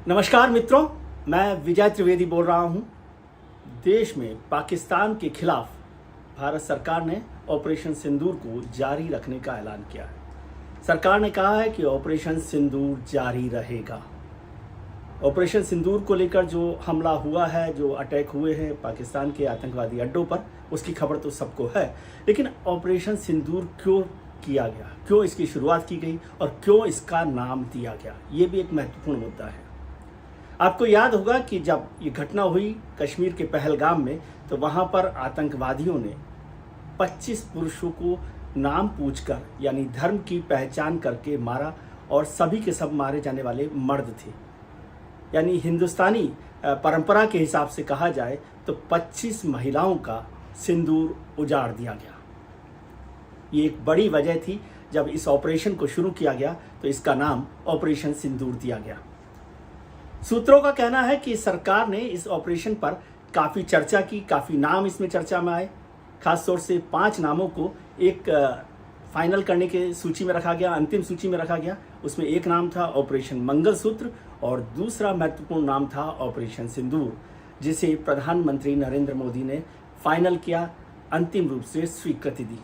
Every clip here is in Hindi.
नमस्कार मित्रों, मैं विजय त्रिवेदी बोल रहा हूं। देश में पाकिस्तान के खिलाफ भारत सरकार ने ऑपरेशन सिंदूर को जारी रखने का ऐलान किया है। सरकार ने कहा है कि ऑपरेशन सिंदूर जारी रहेगा। ऑपरेशन सिंदूर को लेकर जो हमला हुआ है, जो अटैक हुए हैं पाकिस्तान के आतंकवादी अड्डों पर, उसकी खबर तो सबको है, लेकिन ऑपरेशन सिंदूर क्यों किया गया, क्यों इसकी शुरुआत की गई और क्यों इसका नाम दिया गया, ये भी एक महत्वपूर्ण मुद्दा है। आपको याद होगा कि जब ये घटना हुई कश्मीर के पहलगाम में, तो वहाँ पर आतंकवादियों ने 25 पुरुषों को नाम पूछकर, यानी धर्म की पहचान करके मारा, और सभी के सब मारे जाने वाले मर्द थे। यानी हिंदुस्तानी परंपरा के हिसाब से कहा जाए तो 25 महिलाओं का सिंदूर उजाड़ दिया गया। ये एक बड़ी वजह थी। जब इस ऑपरेशन को शुरू किया गया तो इसका नाम ऑपरेशन सिंदूर दिया गया। सूत्रों का कहना है कि सरकार ने इस ऑपरेशन पर काफ़ी चर्चा की, काफ़ी नाम इसमें चर्चा में आए। खास तौर से 5 नामों को एक फाइनल करने के सूची में रखा गया, अंतिम सूची में रखा गया। उसमें एक नाम था ऑपरेशन मंगलसूत्र और दूसरा महत्वपूर्ण नाम था ऑपरेशन सिंदूर, जिसे प्रधानमंत्री नरेंद्र मोदी ने फाइनल किया, अंतिम रूप से स्वीकृति दी।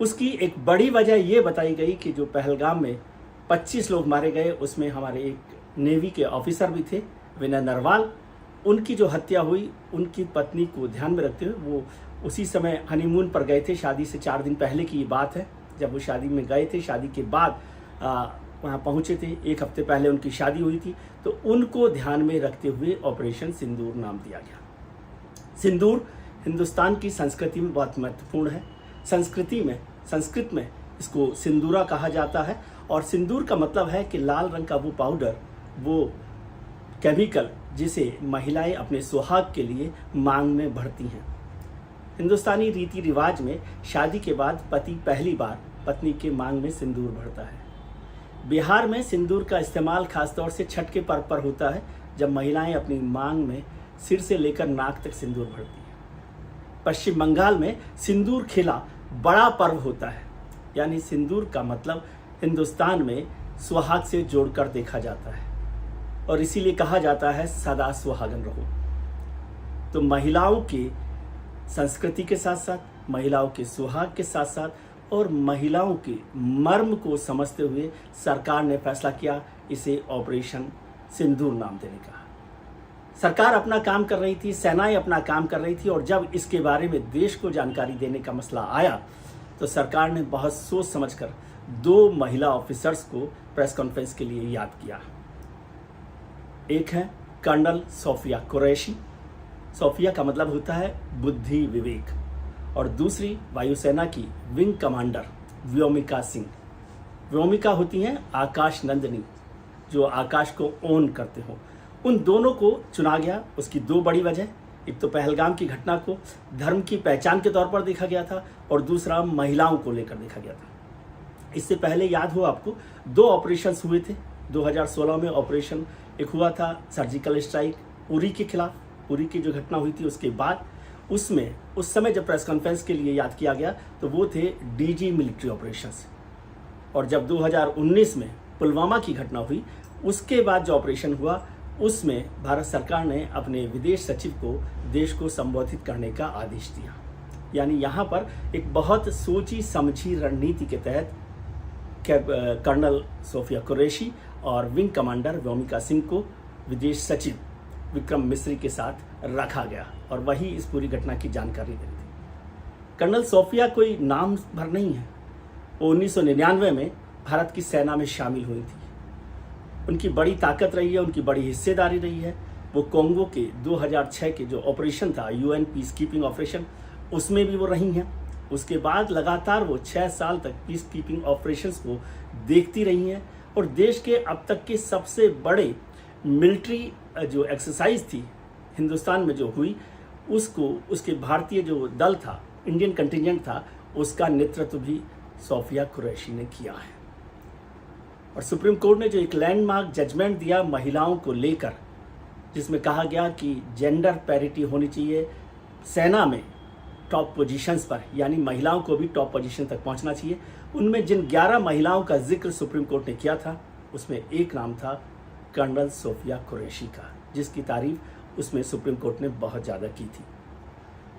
उसकी एक बड़ी वजह ये बताई गई कि जो पहलगाम में 25 लोग मारे गए, उसमें हमारे एक नेवी के ऑफिसर भी थे, विनय नरवाल। उनकी जो हत्या हुई, उनकी पत्नी को ध्यान में रखते हुए वो उसी समय हनीमून पर गए थे। शादी से 4 दिन पहले की ये बात है, जब वो शादी में गए थे। शादी के बाद वहाँ पहुँचे थे, 1 हफ्ते पहले उनकी शादी हुई थी। तो उनको ध्यान में रखते हुए ऑपरेशन सिंदूर नाम दिया गया। सिंदूर हिंदुस्तान की संस्कृति में बहुत महत्वपूर्ण है। संस्कृत में इसको सिंदूरा कहा जाता है, और सिंदूर का मतलब है कि लाल रंग का वो पाउडर, वो केमिकल जिसे महिलाएं अपने सुहाग के लिए मांग में भरती हैं। हिंदुस्तानी रीति रिवाज में शादी के बाद पति पहली बार पत्नी के मांग में सिंदूर भरता है। बिहार में सिंदूर का इस्तेमाल खासतौर से छठ के पर्व पर होता है, जब महिलाएं अपनी मांग में सिर से लेकर नाक तक सिंदूर भरती हैं। पश्चिम बंगाल में सिंदूर खिला बड़ा पर्व होता है, यानी सिंदूर का मतलब हिंदुस्तान में सुहाग से जोड़कर देखा जाता है, और इसीलिए कहा जाता है सदा सुहागन रहो। तो महिलाओं की संस्कृति के साथ साथ, महिलाओं के सुहाग के साथ साथ और महिलाओं के मर्म को समझते हुए सरकार ने फैसला किया इसे ऑपरेशन सिंदूर नाम देने का। सरकार अपना काम कर रही थी, सेनाएं अपना काम कर रही थी, और जब इसके बारे में देश को जानकारी देने का मसला आया तो सरकार ने बहुत सोच समझकर 2 महिला ऑफिसर्स को प्रेस कॉन्फ्रेंस के लिए याद किया। एक है कर्नल सोफिया कुरैशी, सोफिया का मतलब होता है बुद्धि विवेक, और दूसरी वायुसेना की विंग कमांडर व्योमिका सिंह। व्योमिका होती हैं आकाश नंदिनी, जो आकाश को ओन करते हो। उन दोनों को चुना गया। उसकी 2 बड़ी वजह, एक तो पहलगाम की घटना को धर्म की पहचान के तौर पर देखा गया था, और दूसरा महिलाओं को लेकर देखा गया था। इससे पहले याद हो आपको 2 ऑपरेशंस हुए थे। 2016 में ऑपरेशन एक हुआ था सर्जिकल स्ट्राइक उरी के खिलाफ, उरी की जो घटना हुई थी उसके बाद। उसमें उस समय जब प्रेस कॉन्फ्रेंस के लिए याद किया गया तो वो थे डीजी मिलिट्री ऑपरेशंस। और जब 2019 में पुलवामा की घटना हुई, उसके बाद जो ऑपरेशन हुआ, उसमें भारत सरकार ने अपने विदेश सचिव को देश को संबोधित करने का आदेश दिया। यानी यहाँ पर एक बहुत सोची समझी रणनीति के तहत कर्नल सोफिया कुरैशी और विंग कमांडर व्योमिका सिंह को विदेश सचिव विक्रम मिस्री के साथ रखा गया, और वही इस पूरी घटना की जानकारी दे रही थी। कर्नल सोफिया कोई नाम भर नहीं है। वो 1999 में भारत की सेना में शामिल हुई थी। उनकी बड़ी ताकत रही है, उनकी बड़ी हिस्सेदारी रही है। वो कोंगो के 2006 के जो ऑपरेशन था, यूएन पीस कीपिंग ऑपरेशन, उसमें भी वो रही हैं। उसके बाद लगातार वो 6 साल तक पीस कीपिंग ऑपरेशंस को देखती रही हैं, और देश के अब तक के सबसे बड़े मिलिट्री जो एक्सरसाइज थी हिंदुस्तान में जो हुई, उसको उसके भारतीय जो दल था, इंडियन कंटिजेंट था, उसका नेतृत्व भी सोफिया कुरैशी ने किया है। और सुप्रीम कोर्ट ने जो एक लैंडमार्क जजमेंट दिया महिलाओं को लेकर, जिसमें कहा गया कि जेंडर पैरिटी होनी चाहिए सेना में टॉप पोजीशंस पर, यानी महिलाओं को भी टॉप पोजीशन तक पहुंचना चाहिए। उनमें जिन 11 महिलाओं का जिक्र सुप्रीम कोर्ट ने किया था, उसमें एक नाम था कर्नल सोफिया कुरैशी का, जिसकी तारीफ उसमें सुप्रीम कोर्ट ने बहुत ज़्यादा की थी।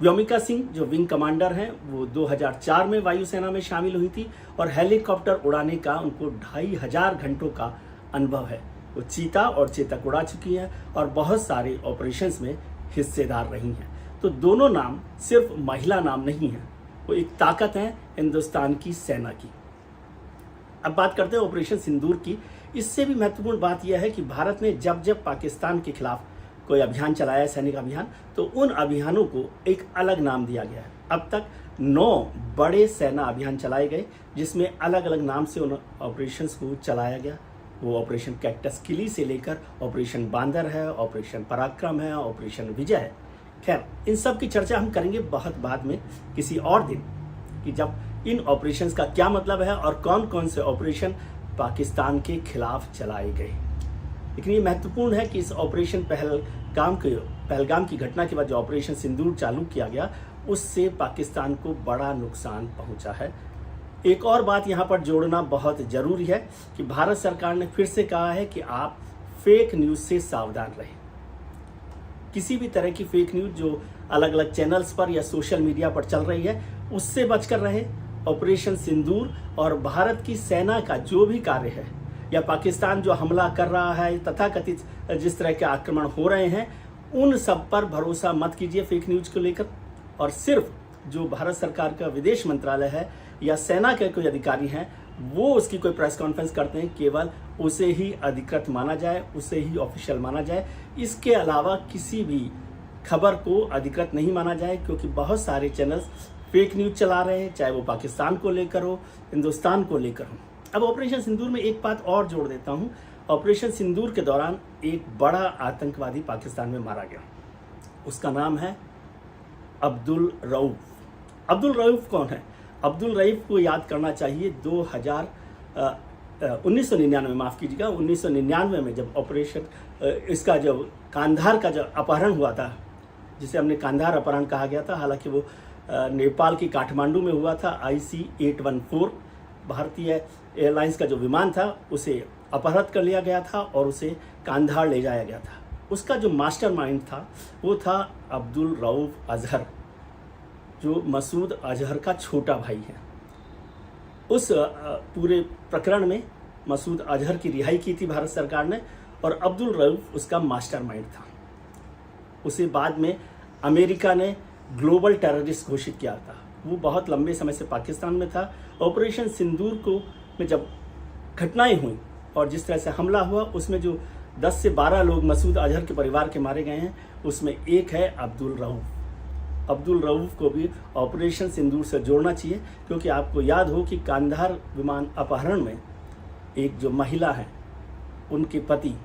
व्योमिका सिंह जो विंग कमांडर हैं, वो 2004 में वायुसेना में शामिल हुई थी और हेलीकॉप्टर उड़ाने का उनको 2500 घंटों का अनुभव है। वो चीता और चेतक उड़ा चुकी हैं और बहुत सारे ऑपरेशंस में हिस्सेदार रही हैं। तो दोनों नाम सिर्फ महिला नाम नहीं हैं, वो एक ताकत है हिंदुस्तान की सेना की। अब बात करते हैं ऑपरेशन सिंदूर की। इससे भी महत्वपूर्ण बात यह है कि भारत ने जब जब पाकिस्तान के खिलाफ कोई अभियान चलाया, सैनिक अभियान, तो उन अभियानों को एक अलग नाम दिया गया है। अब तक 9 बड़े सेना अभियान चलाए गए, जिसमें अलग अलग नाम से उन ऑपरेशंस को चलाया गया। वो ऑपरेशन कैक्टस किली से लेकर ऑपरेशन बांदर है, ऑपरेशन पराक्रम है, ऑपरेशन विजय है। खैर, इन सब की चर्चा हम करेंगे बहुत बाद में, किसी और दिन, कि जब इन ऑपरेशंस का क्या मतलब है और कौन कौन से ऑपरेशन पाकिस्तान के खिलाफ चलाए गए। लेकिन ये महत्वपूर्ण है कि इस ऑपरेशन पहलगाम की घटना के बाद जो ऑपरेशन सिंदूर चालू किया गया, उससे पाकिस्तान को बड़ा नुकसान पहुंचा है। एक और बात यहाँ पर जोड़ना बहुत जरूरी है कि भारत सरकार ने फिर से कहा है कि आप फेक न्यूज से सावधान रहें। किसी भी तरह की फेक न्यूज जो अलग अलग चैनल्स पर या सोशल मीडिया पर चल रही है, उससे बचकर रहे। ऑपरेशन सिंदूर और भारत की सेना का जो भी कार्य है या पाकिस्तान जो हमला कर रहा है, तथाकथित जिस तरह के आक्रमण हो रहे हैं, उन सब पर भरोसा मत कीजिए फेक न्यूज को लेकर। और सिर्फ जो भारत सरकार का विदेश मंत्रालय है या सेना के कोई अधिकारी हैं, वो उसकी कोई प्रेस कॉन्फ्रेंस करते हैं, केवल उसे ही अधिकृत माना जाए, उसे ही ऑफिशियल माना जाए। इसके अलावा किसी भी खबर को अधिकृत नहीं माना जाए, क्योंकि बहुत सारे चैनल्स फेक न्यूज चला रहे हैं, चाहे वो पाकिस्तान को लेकर हो, हिंदुस्तान को लेकर हो। अब ऑपरेशन सिंदूर में एक बात और जोड़ देता हूं। ऑपरेशन सिंदूर के दौरान एक बड़ा आतंकवादी पाकिस्तान में मारा गया। उसका नाम है अब्दुल रऊफ। अब्दुल रऊफ कौन है? अब्दुल रऊफ को याद करना चाहिए 1999 माफ़ कीजिएगा, 1999 में जब ऑपरेशन इसका जब कांधार का जब अपहरण हुआ था, जिसे हमने कांधार अपहरण कहा गया था, हालांकि वो नेपाल की काठमांडू में हुआ था। IC-814 भारतीय एयरलाइंस का जो विमान था, उसे अपहृत कर लिया गया था और उसे कांधार ले जाया गया था। उसका जो मास्टरमाइंड था, वो था अब्दुल रऊफ अजहर, जो मसूद अजहर का छोटा भाई है। उस पूरे प्रकरण में मसूद अजहर की रिहाई की थी भारत सरकार ने और अब्दुल रऊफ उसका मास्टरमाइंड था। उसे बाद में अमेरिका ने ग्लोबल टेररिस्ट घोषित किया था। वो बहुत लंबे समय से पाकिस्तान में था। ऑपरेशन सिंदूर में जब घटनाएं हुई और जिस तरह से हमला हुआ, उसमें जो 10 से 12 लोग मसूद अजहर के परिवार के मारे गए हैं, उसमें एक है अब्दुल रऊफ। अब्दुल रऊफ को भी ऑपरेशन सिंदूर से जोड़ना चाहिए, क्योंकि आपको याद हो कि कांधार विमान अपहरण में एक जो महिला है, उनके पति,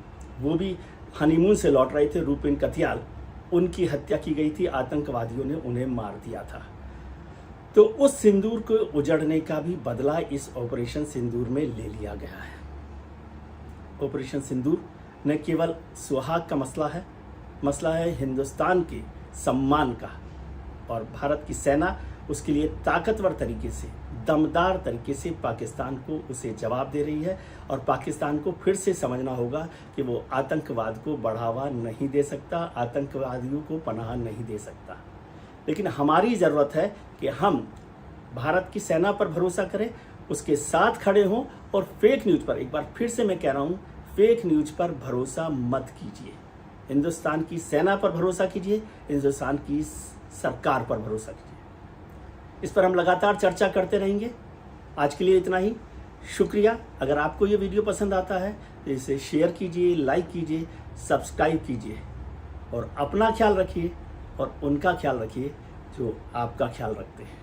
वो भी हनीमून से लौट रहे थे, रूपेन कथियाल, उनकी हत्या की गई थी। आतंकवादियों ने उन्हें मार दिया था। तो उस सिंदूर को उजड़ने का भी बदला इस ऑपरेशन सिंदूर में ले लिया गया है। ऑपरेशन सिंदूर न केवल सुहाग का मसला है हिंदुस्तान के सम्मान का, और भारत की सेना उसके लिए ताकतवर तरीके से, दमदार तरीके से पाकिस्तान को उसे जवाब दे रही है। और पाकिस्तान को फिर से समझना होगा कि वो आतंकवाद को बढ़ावा नहीं दे सकता, आतंकवादियों को पनाह नहीं दे सकता। लेकिन हमारी ज़रूरत है कि हम भारत की सेना पर भरोसा करें, उसके साथ खड़े हों और फेक न्यूज़ पर, एक बार फिर से मैं कह रहा हूँ, फेक न्यूज़ पर भरोसा मत कीजिए। हिंदुस्तान की सेना पर भरोसा कीजिए, हिंदुस्तान की सरकार पर भरोसा कीजिए। इस पर हम लगातार चर्चा करते रहेंगे। आज के लिए इतना ही, शुक्रिया। अगर आपको ये वीडियो पसंद आता है तो इसे शेयर कीजिए, लाइक कीजिए, सब्सक्राइब कीजिए और अपना ख्याल रखिए और उनका ख्याल रखिए जो आपका ख्याल रखते हैं।